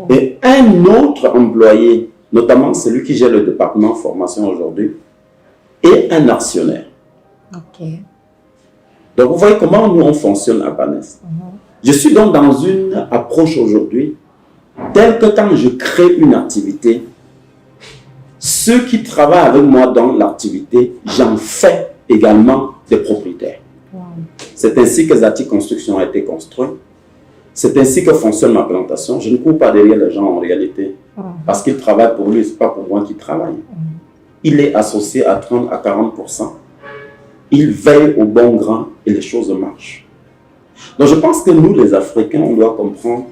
Et un autre employé, notamment celui qui gère le département formation aujourd'hui, est un actionnaire. Donc vous voyez comment nous on fonctionne à PANES. Je suis donc dans une approche aujourd'hui telle que quand je crée une activité, ceux qui travaillent avec moi dans l'activité, j'en fais également des propriétaires. C'est ainsi que Zati Construction a été construit. C'est ainsi que fonctionne ma plantation. Je ne cours pas derrière les gens en réalité. Parce qu'ils travaillent pour lui, ce n'est pas pour moi qu'ils travaillent. Il est associé à 30 à 40%. Il veille au bon grain et les choses marchent. Donc je pense que nous, les Africains, on doit comprendre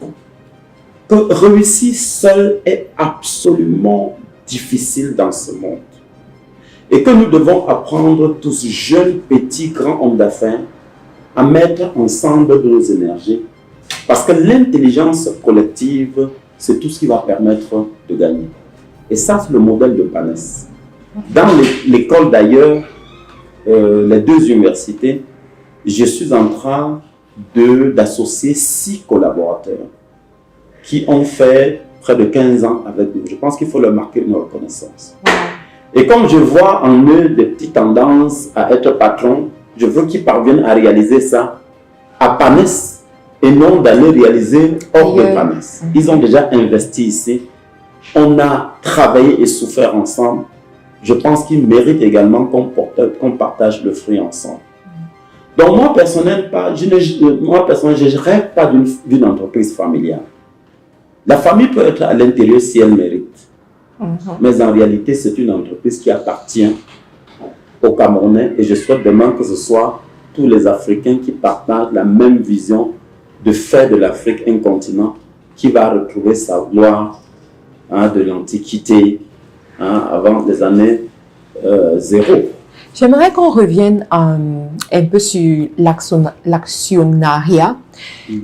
que réussir seul est absolument difficile dans ce monde. Et que nous devons apprendre tous, jeunes, petits, grands hommes d'affaires, à mettre ensemble nos énergies. Parce que l'intelligence collective, c'est tout ce qui va permettre de gagner. Et ça, c'est le modèle de PANES. Dans l'école d'ailleurs, les deux universités, je suis en train d'associer 6 collaborateurs qui ont fait près de 15 ans avec nous. Je pense qu'il faut leur marquer une reconnaissance. Et comme je vois en eux des petites tendances à être patron, je veux qu'ils parviennent à réaliser ça à PANES et non d'aller réaliser hors de PANES. Ils ont déjà investi ici. On a travaillé et souffert ensemble. Je pense qu'ils méritent également qu'on partage le fruit ensemble. Donc moi, personnellement, je ne rêve pas d'une entreprise familiale. La famille peut être à l'intérieur si elle mérite. Mais en réalité, c'est une entreprise qui appartient aux Camerounais. Et je souhaite demain que ce soit tous les Africains qui partagent la même vision de faire de l'Afrique un continent qui va retrouver sa gloire de l'Antiquité, avant les années 0. J'aimerais qu'on revienne un peu sur l'actionnariat,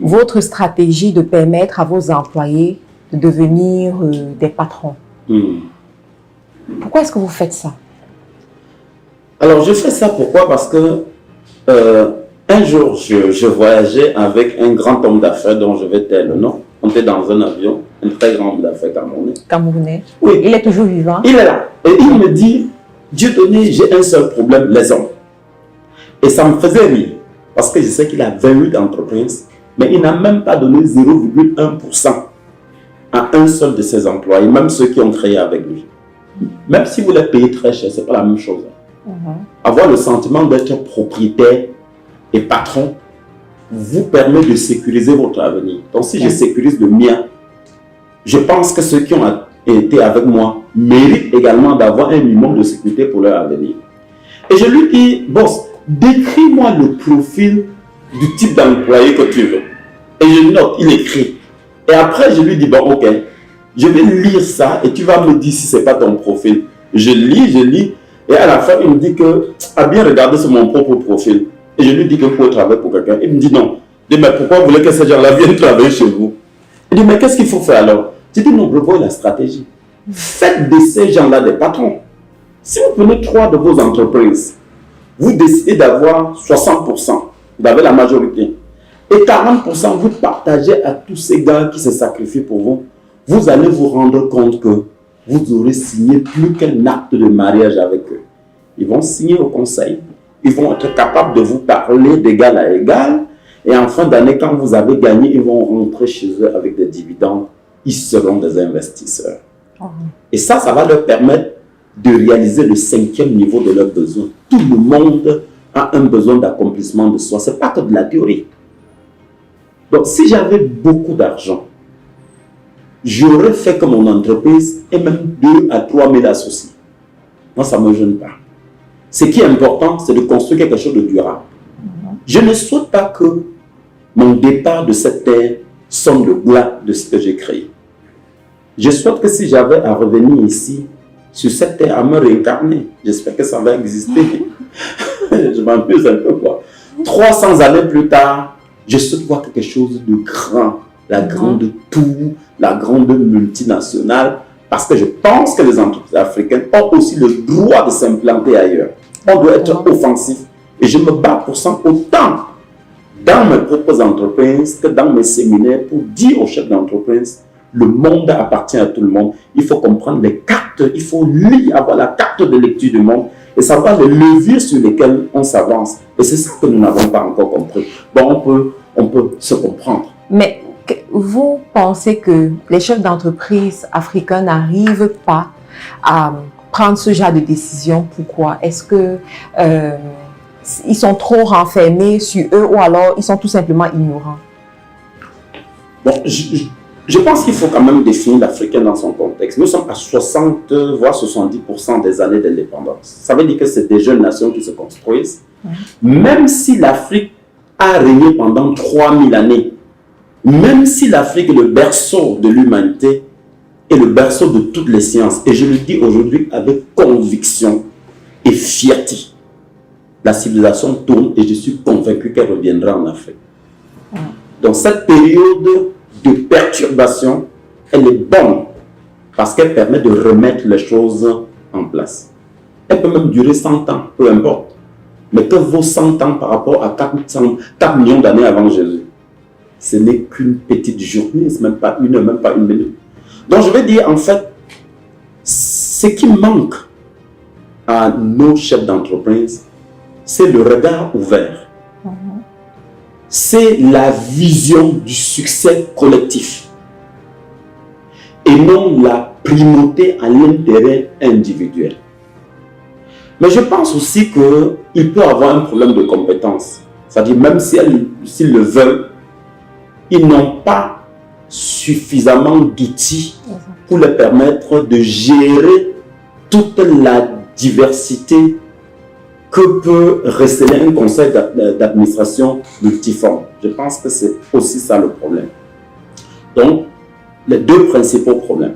votre stratégie de permettre à vos employés de devenir des patrons. Pourquoi est-ce que vous faites ça? Alors, je fais ça pourquoi? Parce que un jour, je voyageais avec un grand homme d'affaires dont je vais taire le nom. On était dans un avion, un très grand homme d'affaires camerounais. Camerounais? Oui. Il est toujours vivant? Il est là. Et il me dit, Dieu donné, j'ai un seul problème, les hommes. Et ça me faisait rire. Parce que je sais qu'il a 28 entreprises, mais il n'a même pas donné 0,1% à un seul de ses employés, même ceux qui ont créé avec lui. Même si vous les payez très cher, ce n'est pas la même chose. Avoir le sentiment d'être propriétaire et patron vous permet de sécuriser votre avenir. Donc si je sécurise le mien, je pense que ceux qui ont été avec moi méritent également d'avoir un minimum de sécurité pour leur avenir. Et je lui dis, boss, décris-moi le profil du type d'employé que tu veux. Et je note, il écrit. Et après, je lui dis, bon, ok, je vais lire ça et tu vas me dire si ce n'est pas ton profil. Je lis. Et à la fin, il me dit que, à bien regarder sur mon propre profil. Et je lui dis que pour travailler pour quelqu'un. Il me dit non. Je dis, mais pourquoi vous voulez que ces gens-là viennent travailler chez vous? Il dit, mais qu'est-ce qu'il faut faire alors? Je dis, non, revoyez la stratégie. Faites de ces gens-là des patrons. Si vous prenez 3 de vos entreprises, vous décidez d'avoir 60%, vous avez la majorité, et 40% vous partagez à tous ces gars qui se sacrifient pour vous, vous allez vous rendre compte que vous aurez signé plus qu'un acte de mariage avec eux. Ils vont signer au conseil, ils vont être capables de vous parler d'égal à égal, et en fin d'année, quand vous avez gagné, ils vont rentrer chez eux avec des dividendes. Ils seront des investisseurs. Et ça va leur permettre de réaliser le 5e niveau de leurs besoins. Tout le monde a un besoin d'accomplissement de soi. Ce n'est pas que de la théorie. Donc, si j'avais beaucoup d'argent, j'aurais fait que mon entreprise ait même 2 à 3 000 associés. Moi, ça ne me gêne pas. Ce qui est important, c'est de construire quelque chose de durable. Je ne souhaite pas que mon départ de cette terre sonne le glas de ce que j'ai créé. Je souhaite que si j'avais à revenir ici, sur cette terre, à me réincarner, j'espère que ça va exister. Je m'amuse un peu, quoi. 300 années plus tard, je souhaite voir quelque chose de grand, la grande tour, la grande multinationale, parce que je pense que les entreprises africaines ont aussi le droit de s'implanter ailleurs. On doit être offensif. Et je me bats pour ça autant dans mes propres entreprises que dans mes séminaires pour dire aux chefs d'entreprise, le monde appartient à tout le monde. Il faut comprendre les cartes, il faut lire, avoir la carte de lecture du monde et savoir les leviers sur lesquels on s'avance. Et c'est ça que nous n'avons pas encore compris. Bon, on peut se comprendre. Mais vous pensez que les chefs d'entreprise africains n'arrivent pas à prendre ce genre de décision? Pourquoi? Est-ce que ils sont trop renfermés sur eux ou alors ils sont tout simplement ignorants? Bon, je pense qu'il faut quand même définir l'Africain dans son contexte. Nous sommes à 60 voire 70% des années d'indépendance. Ça veut dire que c'est des jeunes nations qui se construisent. Même si l'Afrique a régné pendant 3000 années, même si l'Afrique est le berceau de l'humanité et le berceau de toutes les sciences, et je le dis aujourd'hui avec conviction et fierté, la civilisation tourne et je suis convaincu qu'elle reviendra en Afrique. Donc cette période de perturbation, elle est bonne parce qu'elle permet de remettre les choses en place. Elle peut même durer 100 ans, peu importe. Mais que vaut 100 ans par rapport à 4 millions d'années avant Jésus? Ce n'est qu'une petite journée, ce n'est même pas une heure, même pas une minute. Donc je vais dire en fait, ce qui manque à nos chefs d'entreprise, c'est le regard ouvert. C'est la vision du succès collectif et non la primauté à l'intérêt individuel. Mais je pense aussi qu'il peut avoir un problème de compétence. C'est-à-dire même s'ils le veulent, ils n'ont pas suffisamment d'outils pour leur permettre de gérer toute la diversité que peut receler un conseil d'administration multiforme. Je pense que c'est aussi ça le problème. Donc, les 2 principaux problèmes.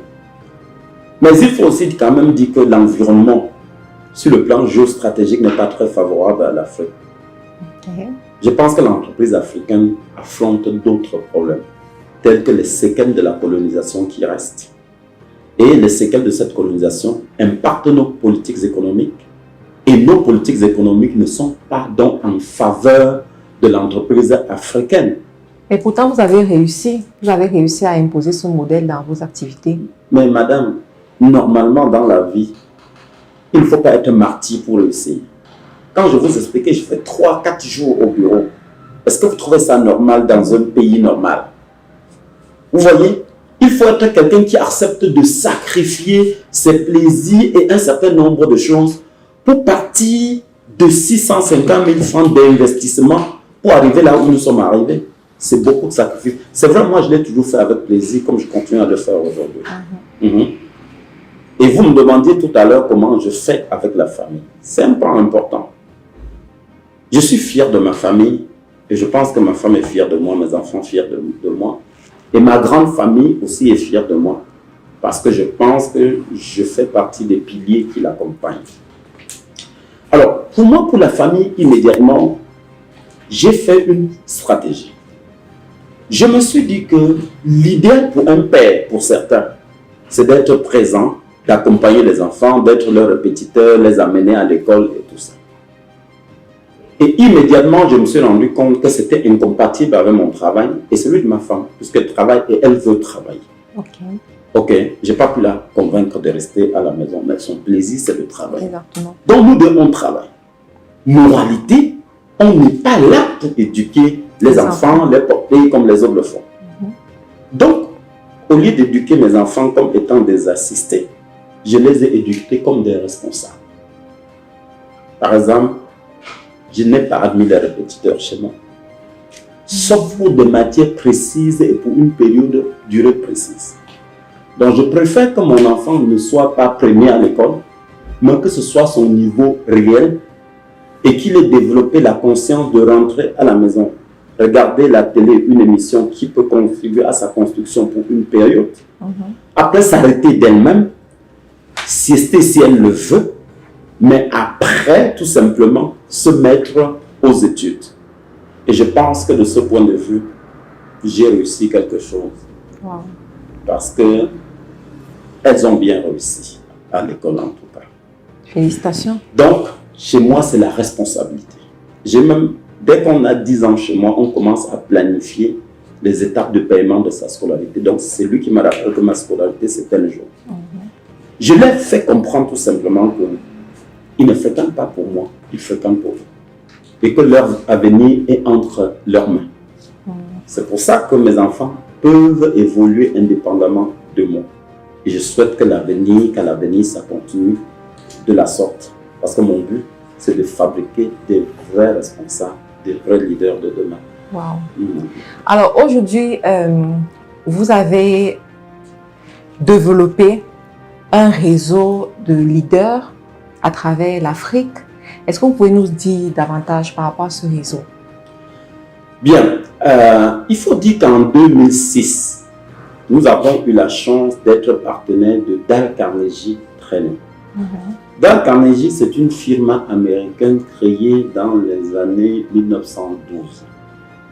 Mais il faut aussi quand même dire que l'environnement, sur le plan géostratégique, n'est pas très favorable à l'Afrique. Je pense que l'entreprise africaine affronte d'autres problèmes, tels que les séquelles de la colonisation qui restent. Et les séquelles de cette colonisation impactent nos politiques économiques. Et nos politiques économiques ne sont pas donc en faveur de l'entreprise africaine. Et pourtant, vous avez réussi à imposer ce modèle dans vos activités. Mais madame, normalement dans la vie, il ne faut pas être martyr pour réussir. Quand je vous expliquais, je fais 3-4 jours au bureau. Est-ce que vous trouvez ça normal dans un pays normal? Vous voyez, il faut être quelqu'un qui accepte de sacrifier ses plaisirs et un certain nombre de choses pour partir de 650 000 francs d'investissement pour arriver là où nous sommes arrivés. C'est beaucoup de sacrifices. C'est vrai, moi je l'ai toujours fait avec plaisir, comme je continue à le faire aujourd'hui. Et vous me demandiez tout à l'heure comment je fais avec la famille. C'est un point important. Je suis fier de ma famille et je pense que ma femme est fière de moi, mes enfants fiers de moi. Et ma grande famille aussi est fière de moi parce que je pense que je fais partie des piliers qui l'accompagnent. Alors, pour moi, pour la famille, immédiatement, j'ai fait une stratégie. Je me suis dit que l'idéal pour un père, pour certains, c'est d'être présent d'accompagner les enfants, d'être leur répétiteur, les amener à l'école et tout ça. Et immédiatement, je me suis rendu compte que c'était incompatible avec mon travail et celui de ma femme, puisqu'elle travaille et elle veut travailler. Ok, je n'ai pas pu la convaincre de rester à la maison, mais son plaisir, c'est de travailler. Exactement. Donc, nous deux, on travaille. Moralité, on n'est pas là pour éduquer les enfants, les porter comme les autres le font. Donc, au lieu d'éduquer mes enfants comme étant des assistés, je les ai éduqués comme des responsables. Par exemple, je n'ai pas admis les répétiteurs chez moi, sauf pour des matières précises et pour une période durée précise. Donc, je préfère que mon enfant ne soit pas premier à l'école, mais que ce soit son niveau réel et qu'il ait développé la conscience de rentrer à la maison, regarder la télé, une émission qui peut contribuer à sa construction pour une période, après s'arrêter d'elle-même, siester si elle le veut, mais après, tout simplement, se mettre aux études. Et je pense que de ce point de vue, j'ai réussi quelque chose. Parce que elles ont bien réussi à l'école en tout cas. Félicitations. Donc, chez moi, c'est la responsabilité. J'ai même, dès qu'on a 10 ans chez moi, on commence à planifier les étapes de paiement de sa scolarité. Donc, c'est lui qui m'a rappelé que ma scolarité, c'est tel jour. Je l'ai fait comprendre tout simplement qu'il ne fréquente pas pour moi, il fréquente pour vous. Et que leur avenir est entre leurs mains. C'est pour ça que mes enfants peuvent évoluer indépendamment de moi. Et je souhaite qu'à l'avenir, ça continue de la sorte. Parce que mon but, c'est de fabriquer des vrais responsables, des vrais leaders de demain. Alors aujourd'hui, vous avez développé un réseau de leaders à travers l'Afrique. Est-ce que vous pouvez nous dire davantage par rapport à ce réseau? Bien, il faut dire qu'en 2006, nous avons eu la chance d'être partenaires de Dale Carnegie Training. Dale Carnegie, c'est une firme américaine créée dans les années 1912.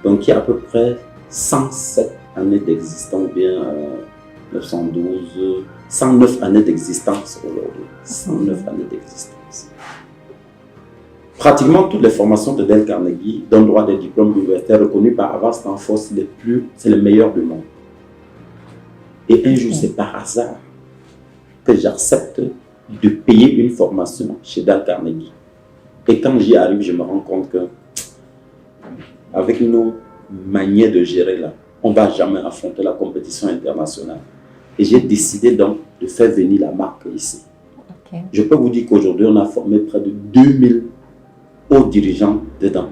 Donc, il y a à peu près 107 années d'existence, bien 912, 109 années d'existence aujourd'hui. 109 années d'existence. Pratiquement toutes les formations de Dale Carnegie donnent droit à des diplômes universitaires reconnus par Harvard, Stanford, c'est les meilleurs du monde. Et un jour, c'est par hasard que j'accepte de payer une formation chez Dale Carnegie. Et quand j'y arrive, je me rends compte que avec nos manières de gérer là, on ne va jamais affronter la compétition internationale. Et j'ai décidé donc de faire venir la marque ici. Je peux vous dire qu'aujourd'hui, on a formé près de 2000 hauts dirigeants dedans,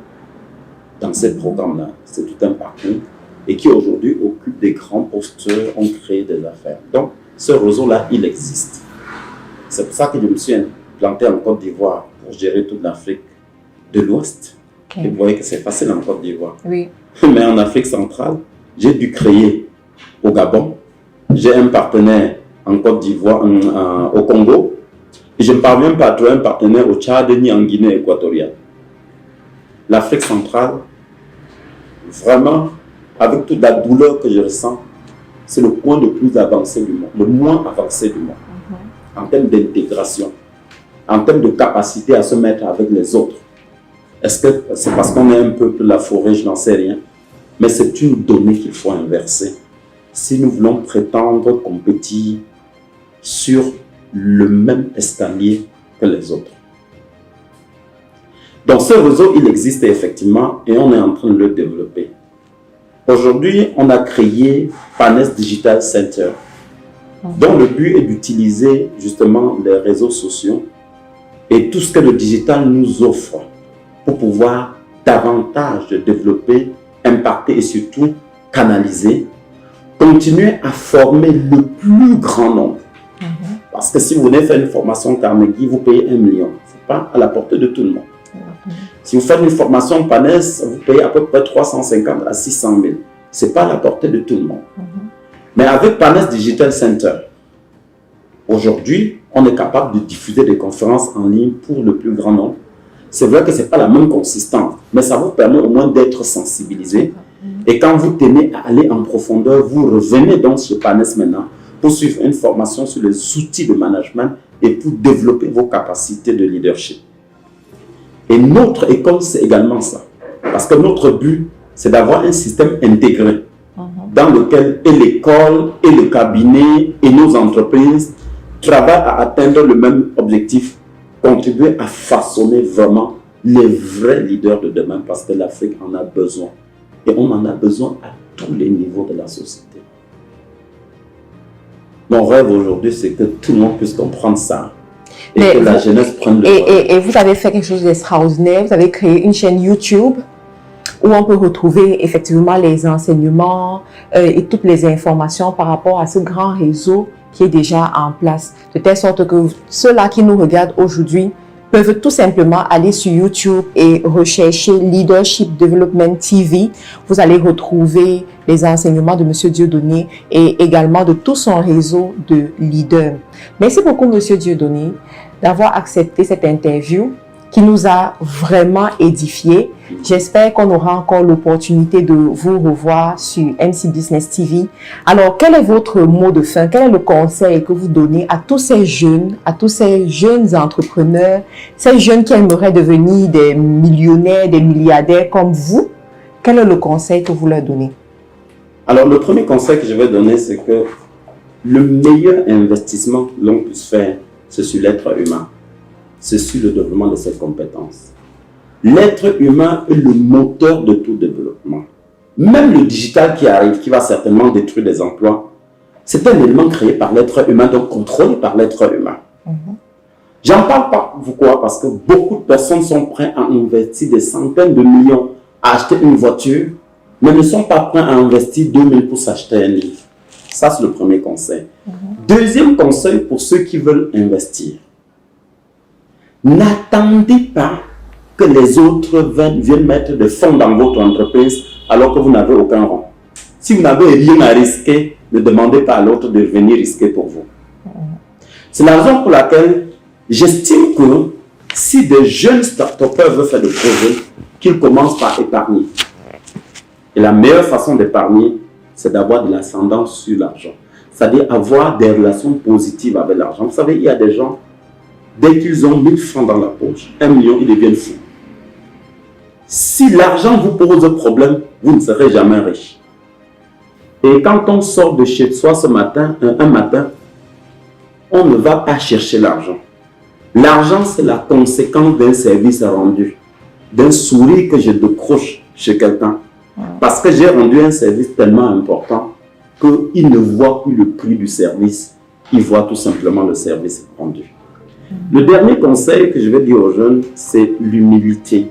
dans ces programmes-là. C'est tout un parcours et qui aujourd'hui occupent des grands postes, ont créé des affaires. Donc, ce réseau-là, il existe. C'est pour ça que je me suis implanté en Côte d'Ivoire pour gérer toute l'Afrique de l'Ouest. Et vous voyez que c'est facile en Côte d'Ivoire. Oui. Mais en Afrique centrale, j'ai dû créer au Gabon. J'ai un partenaire en Côte d'Ivoire, au Congo. Et je ne parviens pas à trouver un partenaire au Tchad ni en Guinée équatoriale. L'Afrique centrale, vraiment, avec toute la douleur que je ressens, c'est le point le plus avancé du monde, le moins avancé du monde, en termes d'intégration, en termes de capacité à se mettre avec les autres. Est-ce que c'est parce qu'on est un peuple de la forêt? Je n'en sais rien. Mais c'est une donnée qu'il faut inverser si nous voulons prétendre compétir sur le même escalier que les autres. Donc ce réseau, il existe effectivement et on est en train de le développer. Aujourd'hui, on a créé Panes Digital Center, dont le but est d'utiliser justement les réseaux sociaux et tout ce que le digital nous offre pour pouvoir davantage développer, impacter et surtout canaliser, continuer à former le plus grand nombre. Parce que si vous venez faire une formation Carnegie, vous payez 1 million. Ce n'est pas à la portée de tout le monde. Si vous faites une formation Panes, vous payez à peu près 350 à 600 000. Ce n'est pas à la portée de tout le monde. Mais avec Panes Digital Center, aujourd'hui, on est capable de diffuser des conférences en ligne pour le plus grand nombre. C'est vrai que ce n'est pas la même consistance, mais ça vous permet au moins d'être sensibilisé. Et quand vous tenez à aller en profondeur, vous revenez donc sur Panes maintenant poursuivre une formation sur les outils de management et pour développer vos capacités de leadership. Et notre école, c'est également ça. Parce que notre but, c'est d'avoir un système intégré dans lequel et l'école, et le cabinet, et nos entreprises travaillent à atteindre le même objectif, contribuer à façonner vraiment les vrais leaders de demain, parce que l'Afrique en a besoin. Et on en a besoin à tous les niveaux de la société. Mon rêve aujourd'hui, c'est que tout le monde puisse comprendre ça. Et que la jeunesse prenne le relais. Et vous avez fait quelque chose d'extraordinaire. Vous avez créé une chaîne YouTube où on peut retrouver effectivement les enseignements et toutes les informations par rapport à ce grand réseau qui est déjà en place. De telle sorte que ceux-là qui nous regardent aujourd'hui peuvent tout simplement aller sur YouTube et rechercher Leadership Development TV. Vous allez retrouver les enseignements de M. Dieudonné et également de tout son réseau de leaders. Merci beaucoup, M. Dieudonné, d'avoir accepté cette interview qui nous a vraiment édifiés. J'espère qu'on aura encore l'opportunité de vous revoir sur MC Business TV. Alors, quel est votre mot de fin? Quel est le conseil que vous donnez à tous ces jeunes entrepreneurs, ces jeunes qui aimeraient devenir des millionnaires, des milliardaires comme vous? Quel est le conseil que vous leur donnez? Alors, le premier conseil que je vais donner, c'est que le meilleur investissement que l'on puisse faire, c'est sur l'être humain. C'est sur le développement de ses compétences. L'être humain est le moteur de tout développement. Même le digital qui arrive, qui va certainement détruire les emplois, c'est un élément créé par l'être humain, donc contrôlé par l'être humain. J'en parle pas, pourquoi? Parce que beaucoup de personnes sont prêtes à investir des centaines de millions à acheter une voiture, mais ne sont pas prêts à investir 2000 pour s'acheter un livre. Ça, c'est le premier conseil. Deuxième conseil pour ceux qui veulent investir. N'attendez pas que les autres viennent mettre des fonds dans votre entreprise alors que vous n'avez aucun rang. Si vous n'avez rien à risquer, ne demandez pas à l'autre de venir risquer pour vous. C'est la raison pour laquelle j'estime que si des jeunes start-upers veulent faire des projets, qu'ils commencent par épargner. Et la meilleure façon d'épargner, c'est d'avoir de l'ascendance sur l'argent. C'est-à-dire avoir des relations positives avec l'argent. Vous savez, il y a des gens, dès qu'ils ont 1000 francs dans la poche, 1 million, ils deviennent fous. Si l'argent vous pose problème, vous ne serez jamais riche. Et quand on sort de chez soi ce matin, un matin, on ne va pas chercher l'argent. L'argent, c'est la conséquence d'un service rendu, d'un sourire que je décroche chez quelqu'un. Parce que j'ai rendu un service tellement important qu'il ne voit plus le prix du service, il voit tout simplement le service rendu. Le dernier conseil que je vais dire aux jeunes, c'est l'humilité.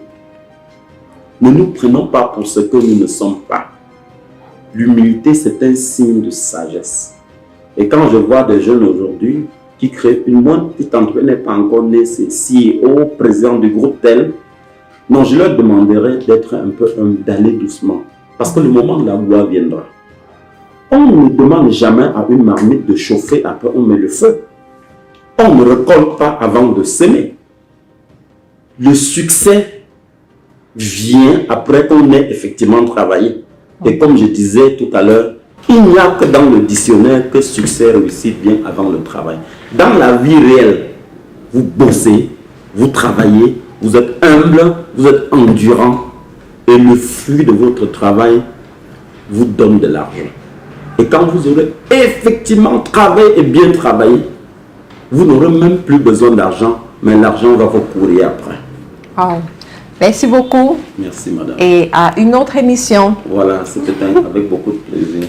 Ne nous prenons pas pour ce que nous ne sommes pas. L'humilité, c'est un signe de sagesse. Et quand je vois des jeunes aujourd'hui qui créent une moindre petite entreprise, n'est pas encore né, c'est CEO, président du groupe tel, non, je leur demanderai d'être un peu humble, d'aller doucement. Parce que le moment de la gloire viendra. On ne demande jamais à une marmite de chauffer, après on met le feu. On ne récolte pas avant de semer. Le succès vient après qu'on ait effectivement travaillé. Et comme je disais tout à l'heure, il n'y a que dans le dictionnaire que succès réussite vient avant le travail. Dans la vie réelle, vous bossez, vous travaillez, vous êtes humble, vous êtes endurant et le fruit de votre travail vous donne de l'argent. Et quand vous aurez effectivement travaillé et bien travaillé, vous n'aurez même plus besoin d'argent, mais l'argent va vous courir après. Oh. Merci beaucoup. Merci, madame. Et à une autre émission. Voilà, c'était avec beaucoup de plaisir.